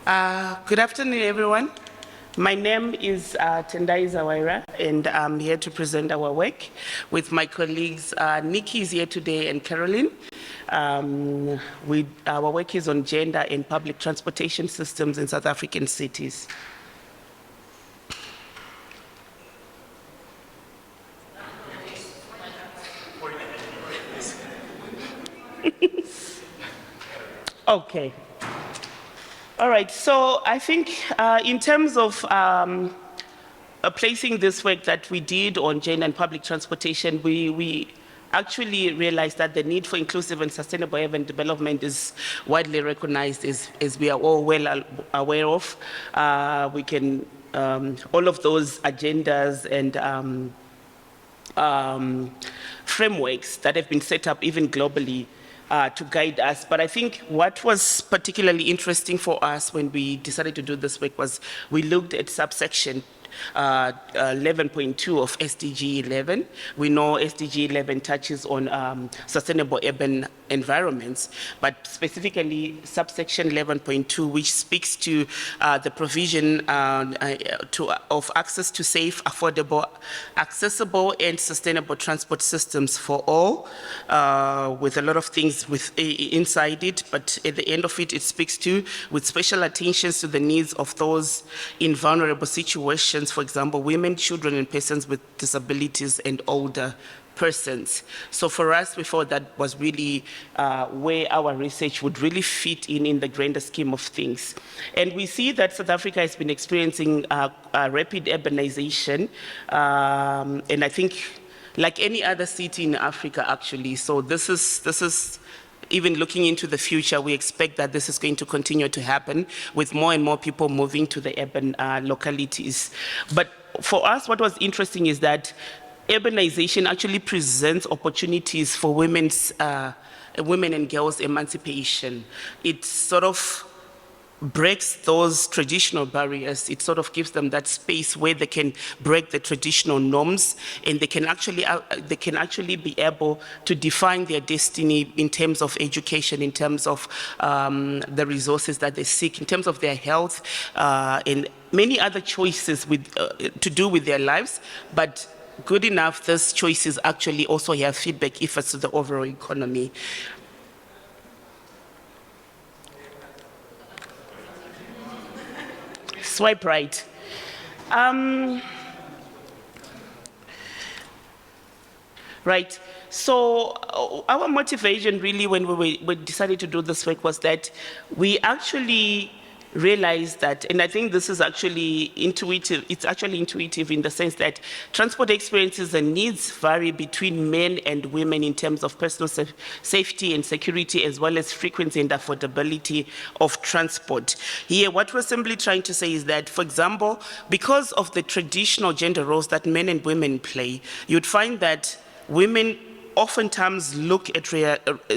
Good afternoon, everyone. My name is Tendai Zawaira, and I'm here to present our work with my colleagues. Nikki is here today and Caroline. Our work is on gender and public transportation systems in South African cities. Okay. All right, so I think in terms of placing this work that we did on gender and public transportation, we actually realized that the need for inclusive and sustainable urban development is widely recognized, as we are all well aware of. We can, all of those agendas and frameworks that have been set up even globally to guide us. But I think what was particularly interesting for us when we decided to do this work was we looked at subsection 11.2 of SDG 11. We know SDG 11 touches on sustainable urban environments, but specifically subsection 11.2, which speaks to the provision of access to safe, affordable, accessible, and sustainable transport systems for all, with a lot of things inside it, but at the end of it, it speaks to, with special attentions to the needs of those in vulnerable situations, for example, women, children, and persons with disabilities and older persons. So for us, we thought that was really where our research would really fit in the grander scheme of things. And we see that South Africa has been experiencing rapid urbanization, and I think like any other city in Africa, actually. So this is even looking into the future, we expect that this is going to continue to happen with more and more people moving to the urban localities. But for us, what was interesting is that urbanization actually presents opportunities for women and girls' emancipation. It sort of breaks those traditional barriers. It sort of gives them that space where they can break the traditional norms, and they can actually be able to define their destiny in terms of education, in terms of the resources that they seek, in terms of their health, and many other choices to do with their lives. But good enough, those choices actually also have feedback effects to the overall economy. Swipe right. Right. So our motivation really when we decided to do this work was that we actually realized that, and I think this is actually intuitive, it's actually intuitive in the sense that transport experiences and needs vary between men and women in terms of personal safety and security, as well as frequency and affordability of transport. Here, what we're simply trying to say is that, for example, because of the traditional gender roles that men and women play, you'd find that women oftentimes look at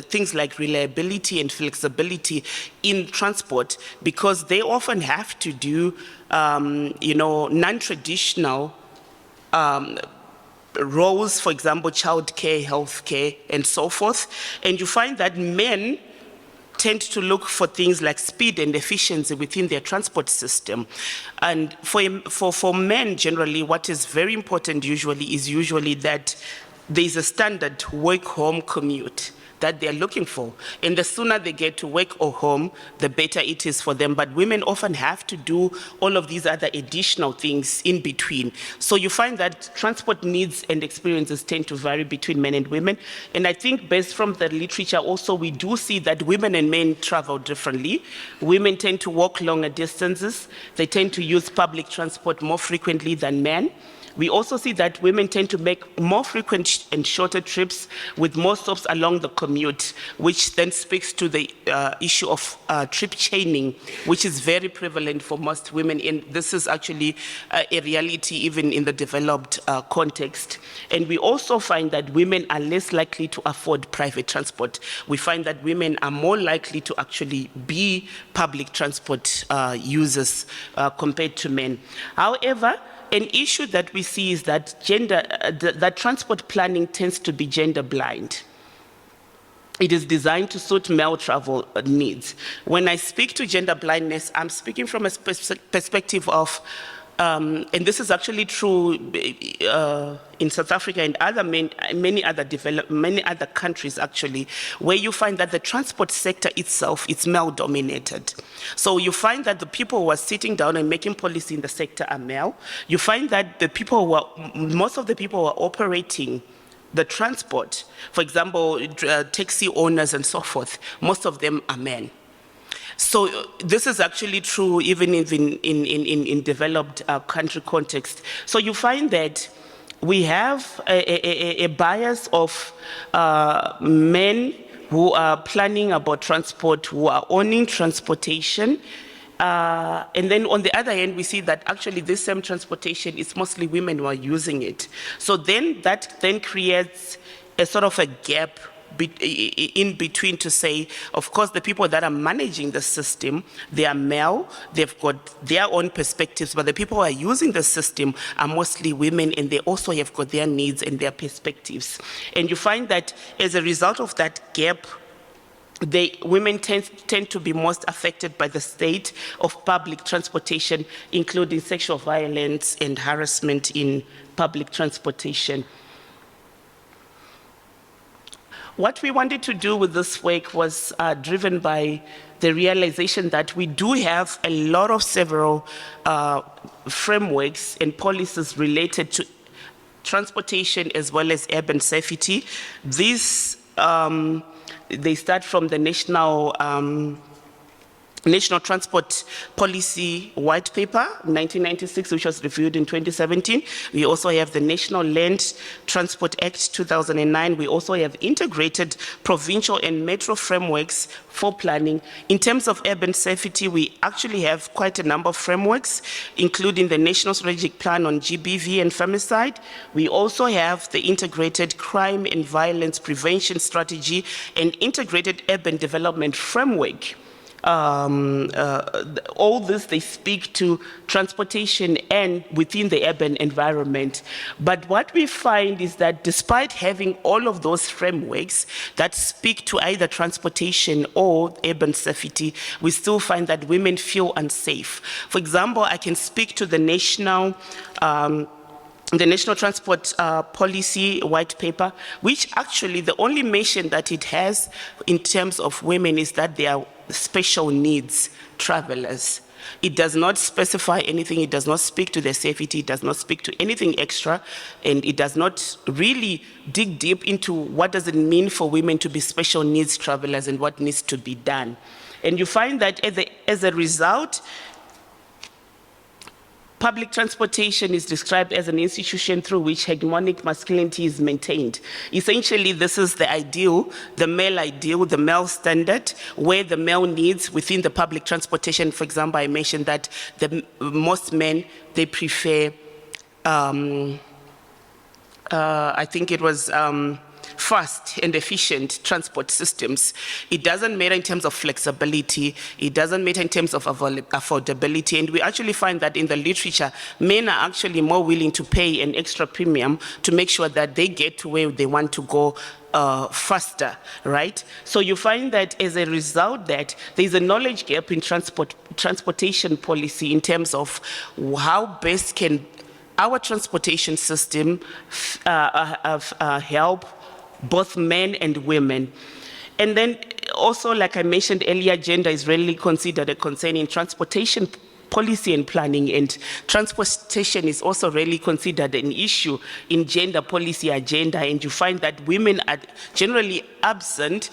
things like reliability and flexibility in transport because they often have to do, non-traditional roles, for example, childcare, healthcare, and so forth. And you find that men tend to look for things like speed and efficiency within their transport system. And for men, generally, what is very important is that there's a standard work-home commute that they're looking for. And the sooner they get to work or home, the better it is for them. But women often have to do all of these other additional things in between. So you find that transport needs and experiences tend to vary between men and women. And I think based from the literature also, we do see that women and men travel differently. Women tend to walk longer distances. They tend to use public transport more frequently than men. We also see that women tend to make more frequent and shorter trips with more stops along the commute, which then speaks to the issue of trip chaining, which is very prevalent for most women. And this is actually a reality even in the developed context. And we also find that women are less likely to afford private transport. We find that women are more likely to actually be public transport users compared to men. However, an issue that we see is that that transport planning tends to be gender blind. it is designed to suit male travel needs. When I speak to gender blindness, I'm speaking from a perspective of, and this is actually true in South Africa and many other countries actually, where you find that the transport sector itself is male dominated. So you find that the people who are sitting down and making policy in the sector are male. You find that most of the people who are operating the transport, for example, taxi owners and so forth, most of them are men. So this is actually true even in developed country context. So you find that we have a bias of men who are planning about transport, who are owning transportation. And then on the other hand, we see that actually this same transportation is mostly women who are using it. So then that then creates a sort of a gap in between to say, of course, the people that are managing the system, they are male, they've got their own perspectives, but the people who are using the system are mostly women, and they also have got their needs and their perspectives. And you find that as a result of that gap, women tend to be most affected by the state of public transportation, including sexual violence and harassment in public transportation. What we wanted to do with this work was driven by the realization that we do have a lot of several frameworks and policies related to transportation as well as urban safety. These they start from the National Transport Policy White Paper, 1996, which was reviewed in 2017. We also have the National Land Transport Act, 2009. We also have integrated provincial and metro frameworks for planning. In terms of urban safety, we actually have quite a number of frameworks, including the National Strategic Plan on GBV and femicide. We also have the Integrated Crime and Violence Prevention Strategy and Integrated Urban Development Framework. All this, they speak to transportation and within the urban environment. But what we find is that despite having all of those frameworks that speak to either transportation or urban safety, we still find that women feel unsafe. For example, I can speak to the National Transport Policy White Paper, which actually the only mention that it has in terms of women is that they are special needs travelers. It does not specify anything, it does not speak to their safety, it does not speak to anything extra, and it does not really dig deep into what does it mean for women to be special needs travelers and what needs to be done. And you find that as a result, public transportation is described as an institution through which hegemonic masculinity is maintained. Essentially, this is the ideal, the male standard, where the male needs within the public transportation. For example, I mentioned that most men, they prefer, I think it was, fast and efficient transport systems. It doesn't matter in terms of flexibility, it doesn't matter in terms of affordability, and we actually find that in the literature, men are actually more willing to pay an extra premium to make sure that they get to where they want to go faster, right? So you find that as a result that there's a knowledge gap in transportation policy in terms of how best can our transportation system help both men and women. And then also, like I mentioned earlier, gender is rarely considered a concern in transportation policy and planning, and transportation is also rarely considered an issue in gender policy agenda, and you find that women are generally absent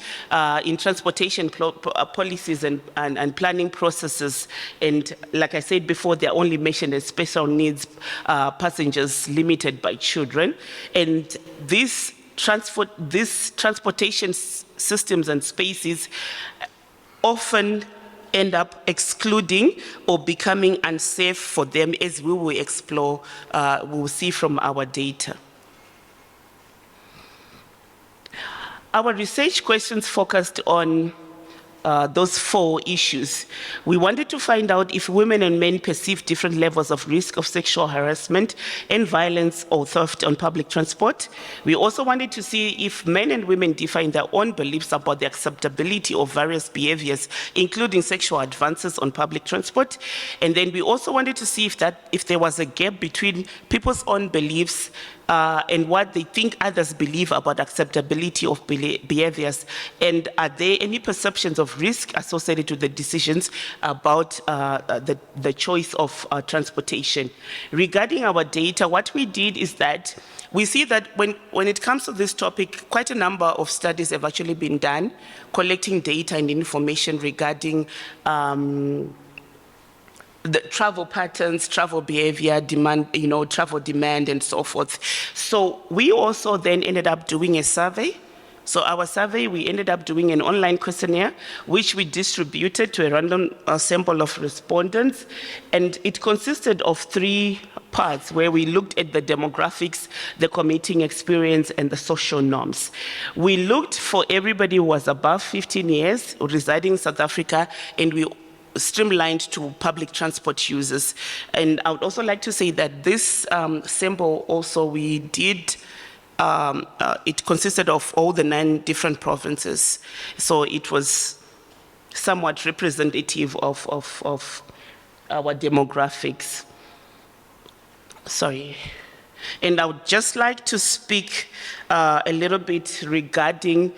in transportation policies and planning processes, and like I said before, they're only mentioned as special needs passengers limited by children, and these transportation systems and spaces often end up excluding or becoming unsafe for them, as we will explore, we will see from our data. Our research questions focused on those 4 issues. We wanted to find out if women and men perceive different levels of risk of sexual harassment and violence or theft on public transport. We also wanted to see if men and women differ in their own beliefs about the acceptability of various behaviors, including sexual advances on public transport. And then we also wanted to see if there was a gap between people's own beliefs and what they think others believe about acceptability of behaviors, and are there any perceptions of risk associated with the decisions about the choice of transportation. Regarding our data, what we did is that we see that when it comes to this topic, quite a number of studies have actually been done, collecting data and information regarding the travel patterns, travel behavior, demand, travel demand, and so forth. So we also then ended up doing a survey. So our survey, we ended up doing an online questionnaire, which we distributed to a random sample of respondents. And it consisted of 3 parts, where we looked at the demographics, the commuting experience, and the social norms. We looked for everybody who was above 15 years, residing in South Africa, and we streamlined to public transport users. And I would also like to say that this sample also we did, it consisted of all the 9 different provinces. So it was somewhat representative of our demographics. Sorry. And I would just like to speak a little bit regarding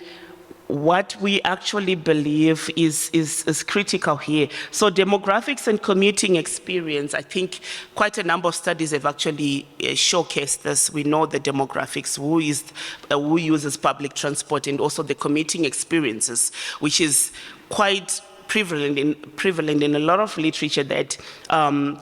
what we actually believe is critical here. So demographics and commuting experience, I think quite a number of studies have actually showcased this. We know the demographics, who uses public transport, and also the commuting experiences, which is quite prevalent in a lot of literature, that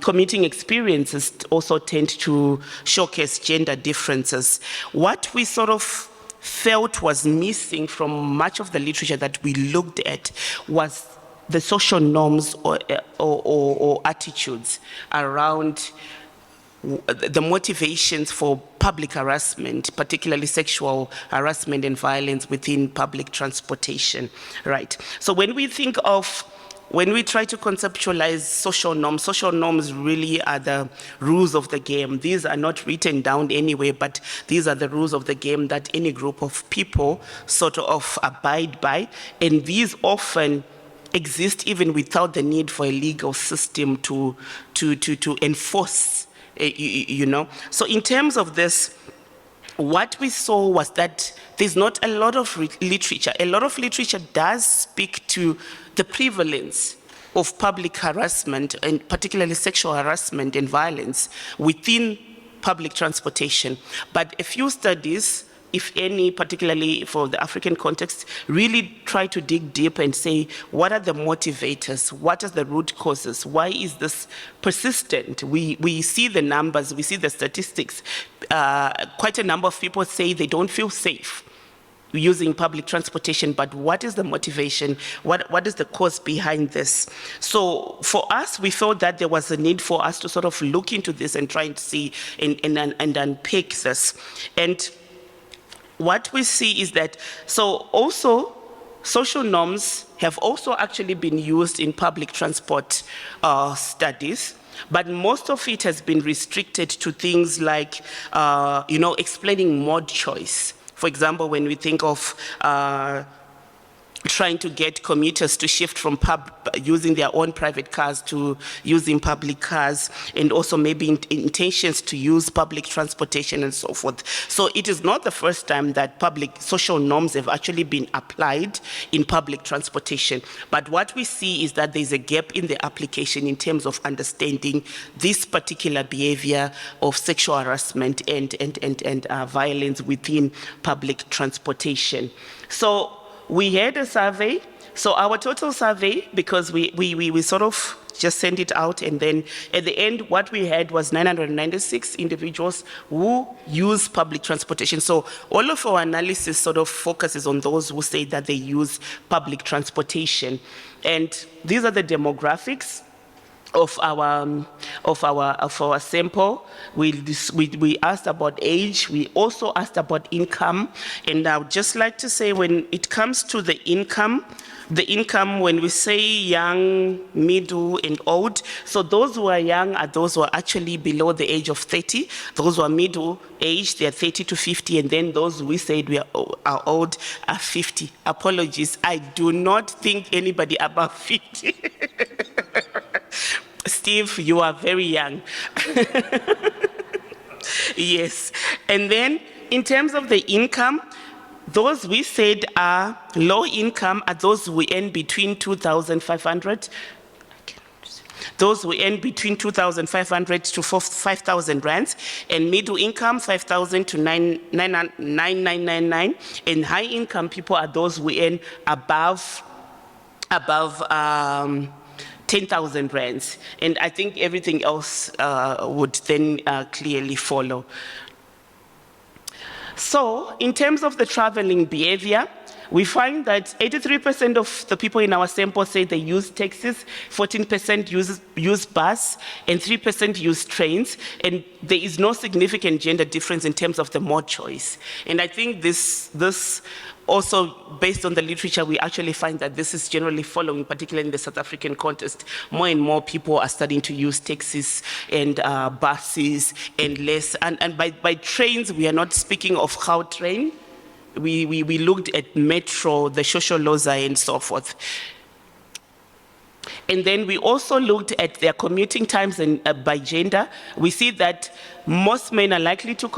commuting experiences also tend to showcase gender differences. What we sort of felt was missing from much of the literature that we looked at was the social norms or attitudes around the motivations for public harassment, particularly sexual harassment and violence within public transportation, right? So when we try to conceptualize social norms really are the rules of the game. These are not written down anywhere, but these are the rules of the game that any group of people sort of abide by. And these often exist even without the need for a legal system to enforce, So in terms of this, what we saw was that there's not a lot of literature. A lot of literature does speak to the prevalence of public harassment, and particularly sexual harassment and violence within public transportation. But a few studies, if any, particularly for the African context, really try to dig deep and say, what are the motivators? What are the root causes? Why is this persistent? We see the numbers, we see the statistics. Quite a number of people say they don't feel safe using public transportation, but what is the motivation? What is the cause behind this? So for us, we felt that there was a need for us to sort of look into this and try and see and unpick this. And what we see is that, so also social norms have also actually been used in public transport studies, but most of it has been restricted to things like, explaining mode choice. For example, when we think of trying to get commuters to shift from using their own private cars to using public cars, and also maybe intentions to use public transportation and so forth. So it is not the first time that public social norms have actually been applied in public transportation. But what we see is that there's a gap in the application in terms of understanding this particular behavior of sexual harassment and violence within public transportation. So we had a survey. So our total survey, because we sort of just sent it out, and then at the end, what we had was 996 individuals who use public transportation. So all of our analysis sort of focuses on those who say that they use public transportation. And these are the demographics. of our sample. We asked about age. We also asked about income. And I would just like to say, when it comes to the income, when we say young, middle, and old, so those who are young are those who are actually below the age of 30. Those who are middle age, they are 30 to 50, and then those we said are old are 50. Apologies, I do not think anybody above 50. Steve, you are very young. Yes. And then in terms of the income, those we said are low income are those who earn between 2,500. Those who earn between 2,500 to 5,000 rands, and middle income 5,000 to 9,999, and high income people are those who earn above 10,000 rands, and I think everything else would then clearly follow. So, in terms of the traveling behavior, we find that 83% of the people in our sample say they use taxis, 14% use bus, and 3% use trains, and there is no significant gender difference in terms of the mode choice. And I think this also, based on the literature, we actually find that this is generally following, particularly in the South African context. More and more people are starting to use taxis and buses and less. And by trains, we are not speaking of how train. We looked at metro, the Shosholoza, and so forth. And then we also looked at their commuting times and by gender. We see that most men are likely to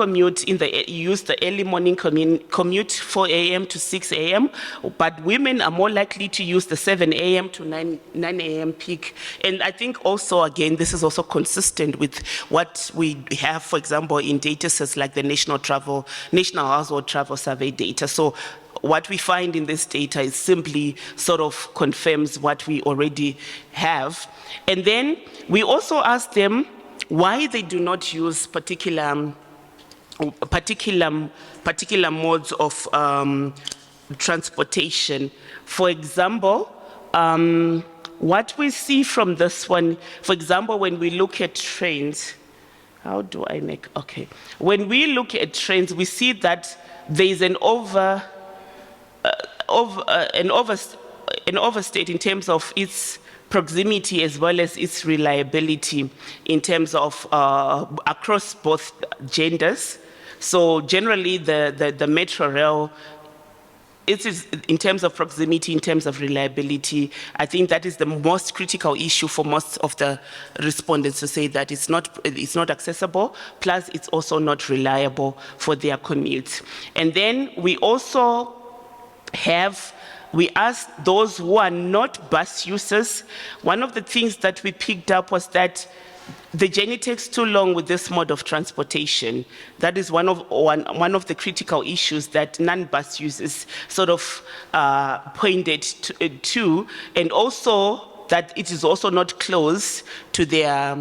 use the early morning commute 4 a.m. to 6 a.m., but women are more likely to use the 7 a.m. to 9 a.m. peak. And I think also, again, this is also consistent with what we have, for example, in data sets like the National Household Travel Survey data. So what we find in this data is simply sort of confirms what we already have. And then we also asked them why they do not use particular modes of transportation. For example, what we see from this one, for example, when we look at trains, when we look at trains, we see that there is an overstate in terms of its proximity as well as its reliability in terms of across both genders. So generally the Metro Rail, it is in terms of proximity, in terms of reliability, I think that is the most critical issue for most of the respondents, to say that it's not accessible, plus it's also not reliable for their commutes. And then we also we asked those who are not bus users. One of the things that we picked up was that the journey takes too long with this mode of transportation. That is one of the critical issues that non-bus users sort of pointed to, and also that it is also not close to their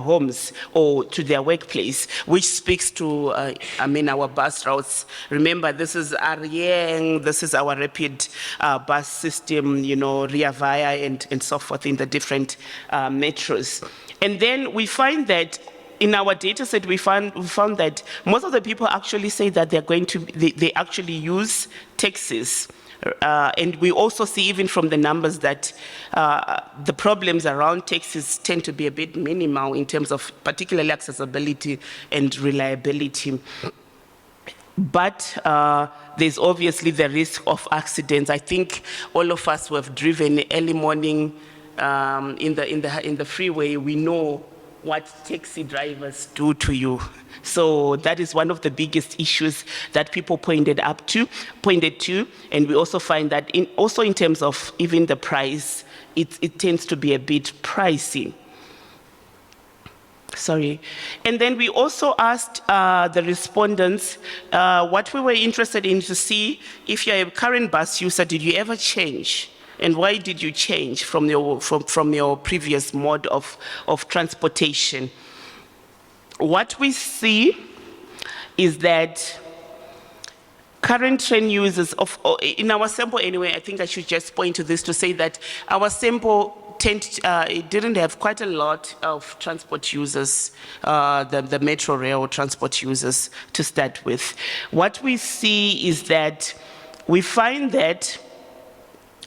homes or to their workplace, which speaks to our bus routes. Remember, this is Arieng, this is our rapid bus system, Ria Vaya and so forth in the different metros. And then we find that in our data set, we found that most of the people actually say that they actually use taxis. And we also see, even from the numbers, that the problems around taxis tend to be a bit minimal in terms of particularly accessibility and reliability. But there's obviously the risk of accidents. I think all of us who have driven early morning in the freeway, we know what taxi drivers do to you. So that is one of the biggest issues that people pointed to, and we also find that also in terms of even the price, it tends to be a bit pricey. Sorry. And then we also asked the respondents what we were interested in to see, if you're a current bus user, did you ever change? And why did you change from your previous mode of transportation? What we see is that current train users in our sample anyway, I think I should just point to this to say that our sample it didn't have quite a lot of transport users, the metro rail transport users to start with. What we see is that we find that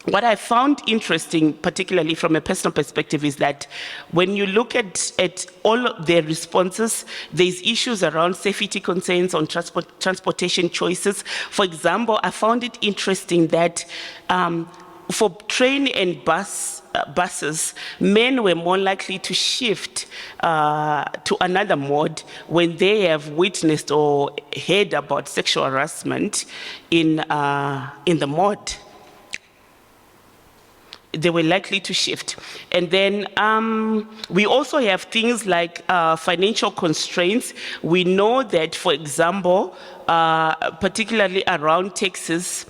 what I found interesting, particularly from a personal perspective, is that when you look at all of their responses, there's issues around safety concerns on transportation choices. For example, I found it interesting that for train and buses, men were more likely to shift to another mode when they have witnessed or heard about sexual harassment in the mode. They were likely to shift. And then we also have things like financial constraints. We know that, for example, particularly around taxis,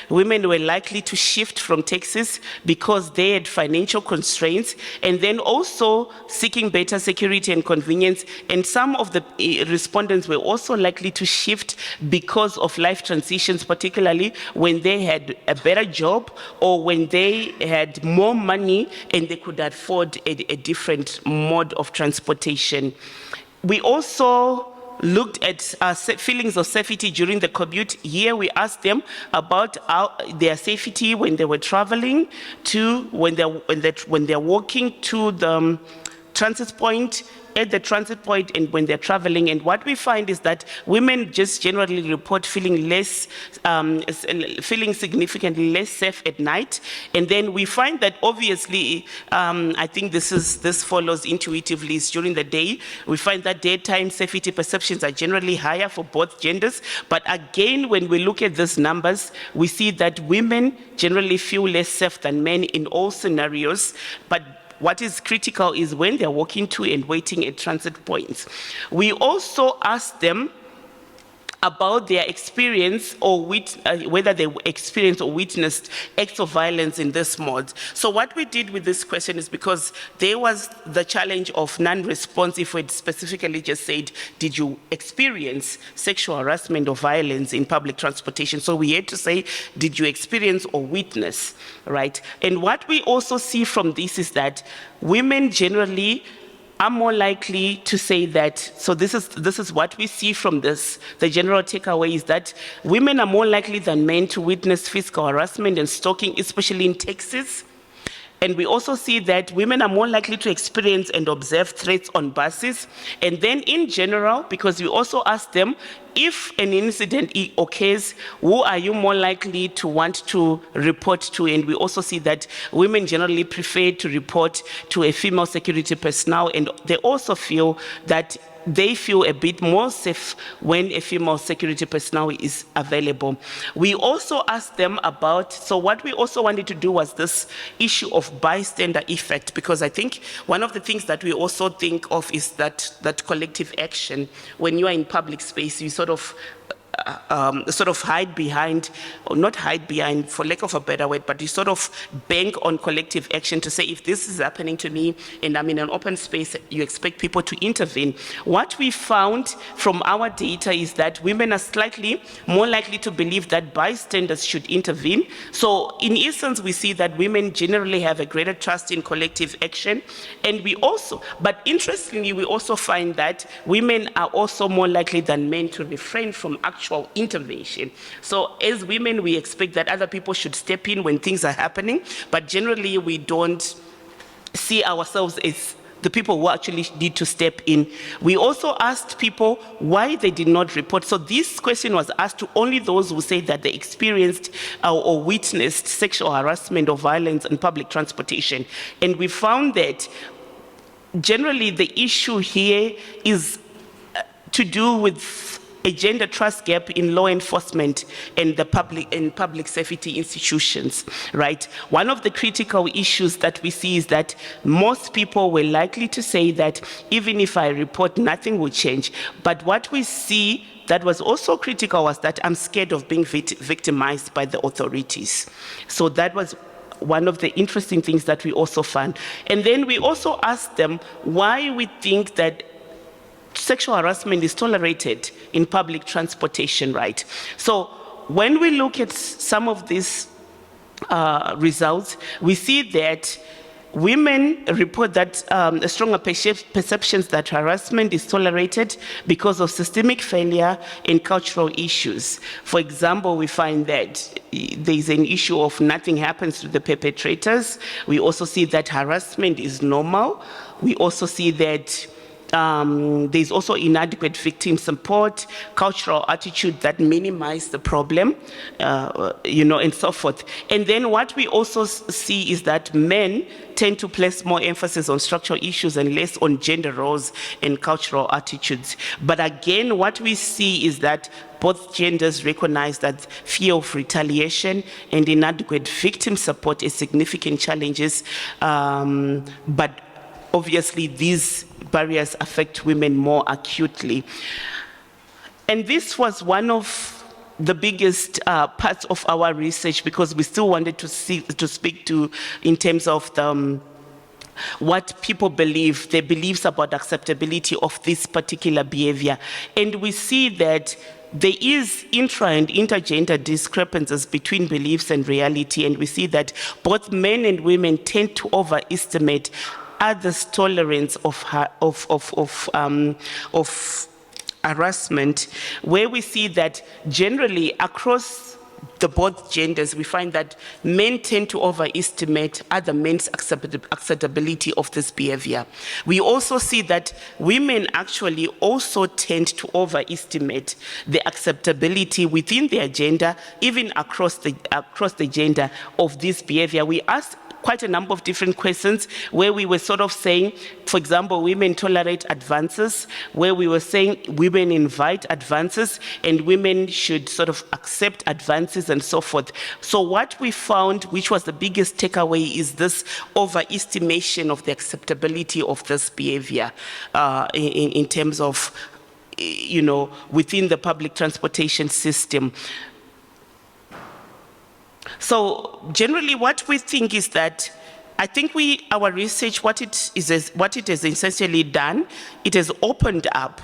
women were likely to shift from taxis because they had financial constraints, and then also seeking better security and convenience. And some of the respondents were also likely to shift because of life transitions, particularly when they had a better job or when they had more money and they could afford a different mode of transportation. We also looked at feelings of safety during the commute. Here we asked them about their safety when they were traveling, to when they're walking to the transit point, at the transit point, and when they're traveling. And what we find is that women just generally report feeling significantly less safe at night. And then we find that obviously, I think this follows intuitively, is during the day. We find that daytime safety perceptions are generally higher for both genders. But again, when we look at these numbers, we see that women generally feel less safe than men in all scenarios. But what is critical is when they're walking to and waiting at transit points. We also asked them about their experience or whether they experienced or witnessed acts of violence in this mode. So what we did with this question is, because there was the challenge of non-response, if we specifically just said, did you experience sexual harassment or violence in public transportation? So we had to say, did you experience or witness, right? And what we also see from this is that women generally are more likely to say that. So this is what we see from this. The general takeaway is that women are more likely than men to witness physical harassment and stalking, especially in taxis. And we also see that women are more likely to experience and observe threats on buses. And then in general, because we also ask them, if an incident occurs, who are you more likely to want to report to? And we also see that women generally prefer to report to a female security personnel, and they also feel that they feel a bit more safe when a female security personnel is available. We also asked them about, so what we also wanted to do was this issue of bystander effect, because I think one of the things that we also think of is that collective action. When you are in public space, you sort of hide behind, or not hide behind for lack of a better word, but you sort of bank on collective action to say, if this is happening to me and I'm in an open space, you expect people to intervene. What we found from our data is that women are slightly more likely to believe that bystanders should intervene. So in essence, we see that women generally have a greater trust in collective action. And we also, but interestingly, we also find that women are also more likely than men to refrain from actual intervention. So as women, we expect that other people should step in when things are happening, but generally we don't see ourselves as the people who actually need to step in. We also asked people why they did not report. So this question was asked to only those who say that they experienced or witnessed sexual harassment or violence in public transportation. And we found that generally the issue here is to do with a gender trust gap in law enforcement and the public safety institutions, right? One of the critical issues that we see is that most people were likely to say that even if I report, nothing will change. But what we see that was also critical was that I'm scared of being victimized by the authorities. So that was one of the interesting things that we also found. And then we also asked them why we think that sexual harassment is tolerated in public transportation, right? So when we look at some of these results, we see that women report that stronger perceptions that harassment is tolerated because of systemic failure and cultural issues. For example, we find that there's an issue of nothing happens to the perpetrators. We also see that harassment is normal. We also see that there's also inadequate victim support, cultural attitude that minimize the problem, and so forth. And then what we also see is that men tend to place more emphasis on structural issues and less on gender roles and cultural attitudes. But again, what we see is that both genders recognize that fear of retaliation and inadequate victim support is significant challenges, but obviously these barriers affect women more acutely. And this was one of the biggest parts of our research, because we still wanted to speak to in terms of what people believe, their beliefs about acceptability of this particular behavior. And we see that there is intra and intergender discrepancies between beliefs and reality, and we see that both men and women tend to overestimate others' tolerance of harassment, where we see that generally across the both genders, we find that men tend to overestimate other men's acceptability of this behavior. We also see that women actually also tend to overestimate the acceptability within their gender, even across the gender of this behavior. We asked quite a number of different questions where we were sort of saying, for example, women tolerate advances, where we were saying women invite advances and women should sort of accept advances and so forth. So what we found, which was the biggest takeaway, is this overestimation of the acceptability of this behavior in terms of, within the public transportation system. So generally what we think is that, I think our research, what it has essentially done, it has opened up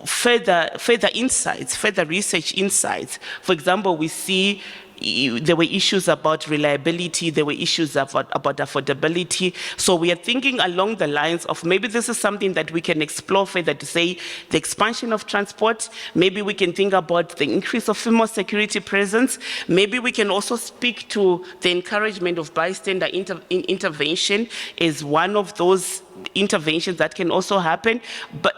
further insights, further research insights. For example, we see there were issues about reliability, there were issues about affordability. So we are thinking along the lines of maybe this is something that we can explore further, to say the expansion of transport. Maybe we can think about the increase of female security presence. Maybe we can also speak to the encouragement of bystander intervention as one of those interventions that can also happen,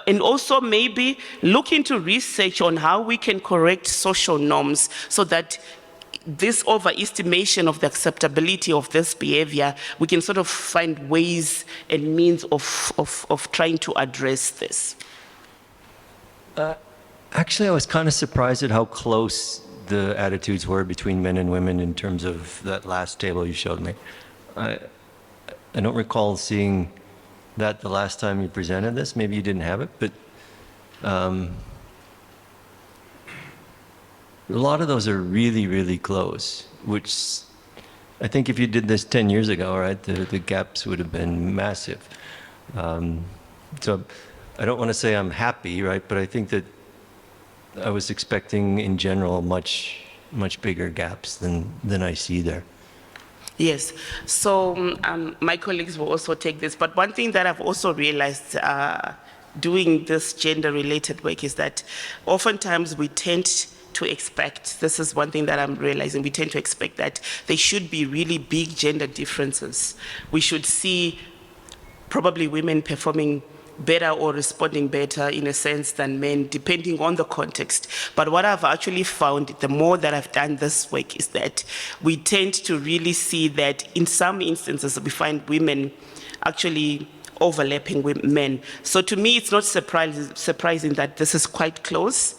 and also maybe look into research on how we can correct social norms so that this overestimation of the acceptability of this behavior, we can sort of find ways and means of trying to address this. Actually, I was kind of surprised at how close the attitudes were between men and women in terms of that last table you showed me. I don't recall seeing that the last time you presented this. Maybe you didn't have it, but a lot of those are really, really close, which I think if you did this 10 years ago, right, the gaps would have been massive. So I don't want to say I'm happy, right, but I think that I was expecting in general much bigger gaps than I see there. Yes, so my colleagues will also take this, but one thing that I've also realized doing this gender-related work is that oftentimes we tend to expect, this is one thing that I'm realizing, we tend to expect that there should be really big gender differences. We should see probably women performing better or responding better in a sense than men, depending on the context. But what I've actually found, the more that I've done this work, is that we tend to really see that in some instances we find women actually overlapping with men. So to me, it's not surprising that this is quite close.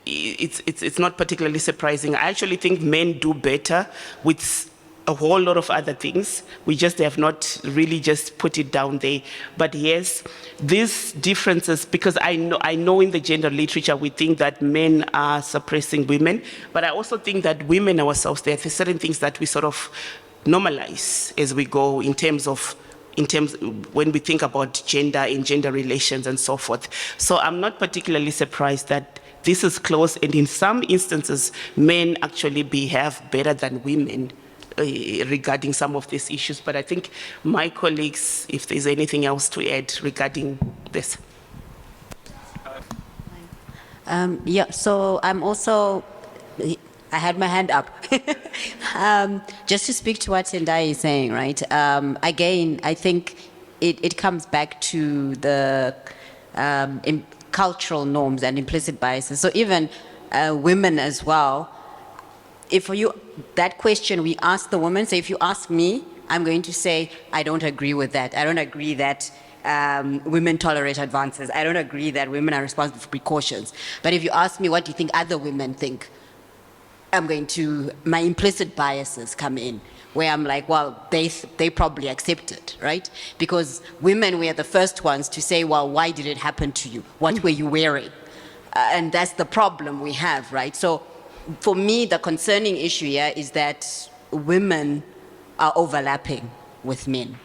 It's not particularly surprising. I actually think men do better with a whole lot of other things. We just have not really just put it down there. But yes, these differences, because I know in the gender literature we think that men are suppressing women, but I also think that women ourselves, there are certain things that we sort of normalize as we go in terms when we think about gender and gender relations and so forth. So I'm not particularly surprised that this is close, and in some instances, men actually behave better than women regarding some of these issues. But I think my colleagues, if there's anything else to add regarding this. Yeah, so I'm also, I had my hand up. Just to speak to what Tendai is saying, right? Again, I think it comes back to the cultural norms and implicit biases. So even women as well, if you, that question we ask the woman, so if you ask me, I'm going to say, I don't agree with that. I don't agree that women tolerate advances. I don't agree that women are responsible for precautions. But if you ask me, what do you think other women think? I'm going to, my implicit biases come in, where I'm like, well, they probably accept it, right? Because women were the first ones to say, well, why did it happen to you? What were you wearing? And that's the problem we have, right? So for me, the concerning issue here is that women are overlapping with men.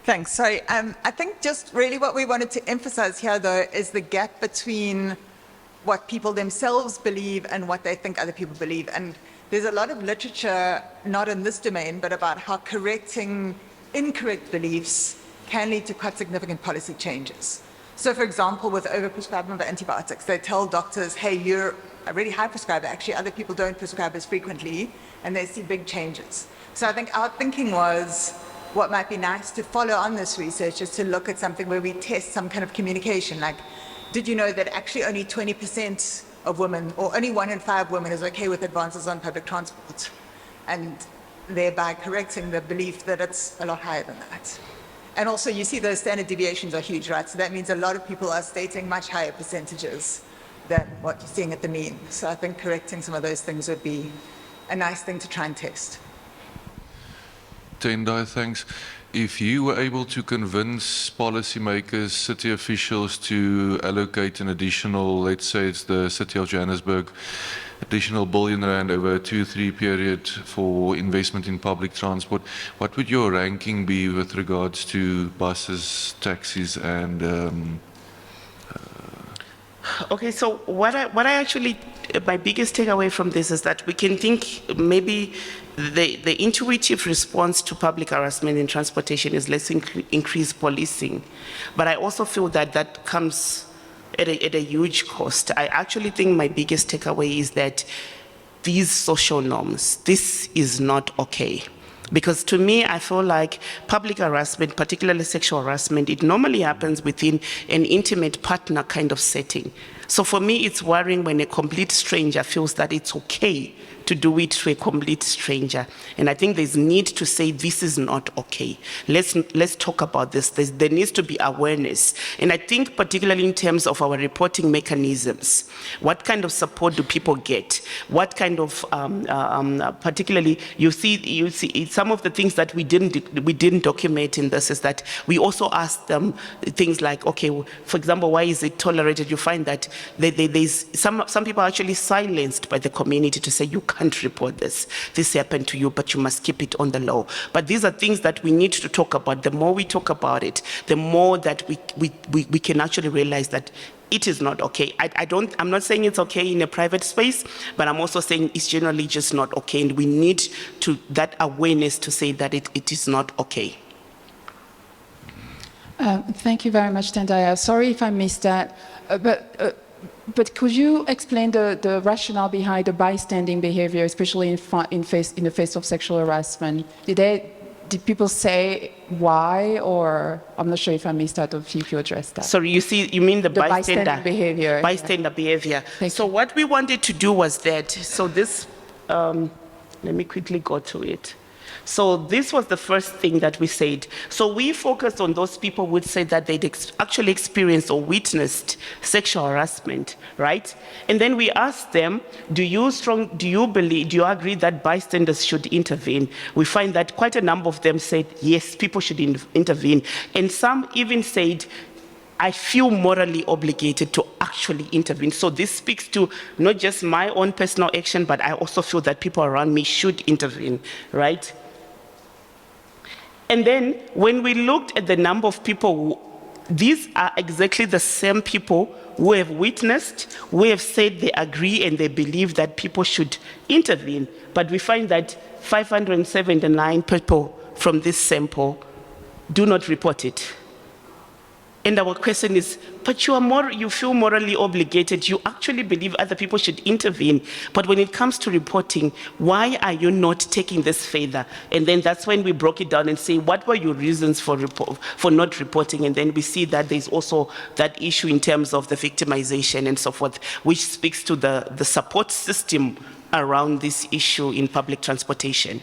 Thanks. Sorry, I think just really what we wanted to emphasize here, though, is the gap between what people themselves believe and what they think other people believe. And there's a lot of literature, not in this domain, but about how correcting incorrect beliefs can lead to quite significant policy changes. So, for example, with overprescribing of antibiotics, they tell doctors, hey, you're a really high prescriber. Actually, other people don't prescribe as frequently, and they see big changes. So I think our thinking was, what might be nice to follow on this research is to look at something where we test some kind of communication. Like, did you know that actually only 20% of women, or only 1 in 5 women, is okay with advances on public transport? And thereby correcting the belief that it's a lot higher than that. And also, you see those standard deviations are huge, right? So that means a lot of people are stating much higher percentages than what you're seeing at the mean. So I think correcting some of those things would be a nice thing to try and test. Tendai, thanks. If you were able to convince policymakers, city officials to allocate an additional, let's say it's the city of Johannesburg, additional R1 billion over a 2-3 period for investment in public transport, what would your ranking be with regards to buses, taxis, and Okay, so what I actually, my biggest takeaway from this is that we can think maybe the intuitive response to public harassment in transportation is let's increase policing. But I also feel that that comes at a huge cost. I actually think my biggest takeaway is that these social norms, this is not okay. Because to me, I feel like public harassment, particularly sexual harassment, it normally happens within an intimate partner kind of setting. So for me, it's worrying when a complete stranger feels that it's okay to do it to a complete stranger. And I think there's need to say this is not okay. Let's talk about this. There needs to be awareness. And I think particularly in terms of our reporting mechanisms, what kind of support do people get? What kind of, particularly, you see some of the things that we didn't document in this is that we also asked them things like, okay, for example, why is it tolerated? You find that there's some people are actually silenced by the community to say you can't report this. This happened to you, but you must keep it on the low. But these are things that we need to talk about. The more we talk about it, the more that we can actually realize that it is not okay. I'm not saying it's okay in a private space, but I'm also saying it's generally just not okay. And we need that awareness to say that it is not okay. Thank you very much, Tendai. Sorry if I missed that, but could you explain the rationale behind the bystanding behavior, especially in the face of sexual harassment? Did people say why, or I'm not sure if I missed that or if you addressed that? Sorry, you mean the bystander behavior? Bystander behavior. So what we wanted to do was that, so this, let me quickly go to it. So this was the first thing that we said. So we focused on those people who would say that they'd actually experienced or witnessed sexual harassment, right? And then we asked them, do you agree that bystanders should intervene? We find that quite a number of them said, yes, people should intervene. And some even said, I feel morally obligated to actually intervene. So this speaks to not just my own personal action, but I also feel that people around me should intervene, right? And then when we looked at the number of people who these are exactly the same people who have witnessed, who have said they agree and they believe that people should intervene. But we find that 579 people from this sample do not report it. And our question is, but you feel morally obligated, you actually believe other people should intervene, but when it comes to reporting, why are you not taking this further? And then that's when we broke it down and say, what were your reasons for not reporting? And then we see that there's also that issue in terms of the victimization and so forth, which speaks to the support system around this issue in public transportation.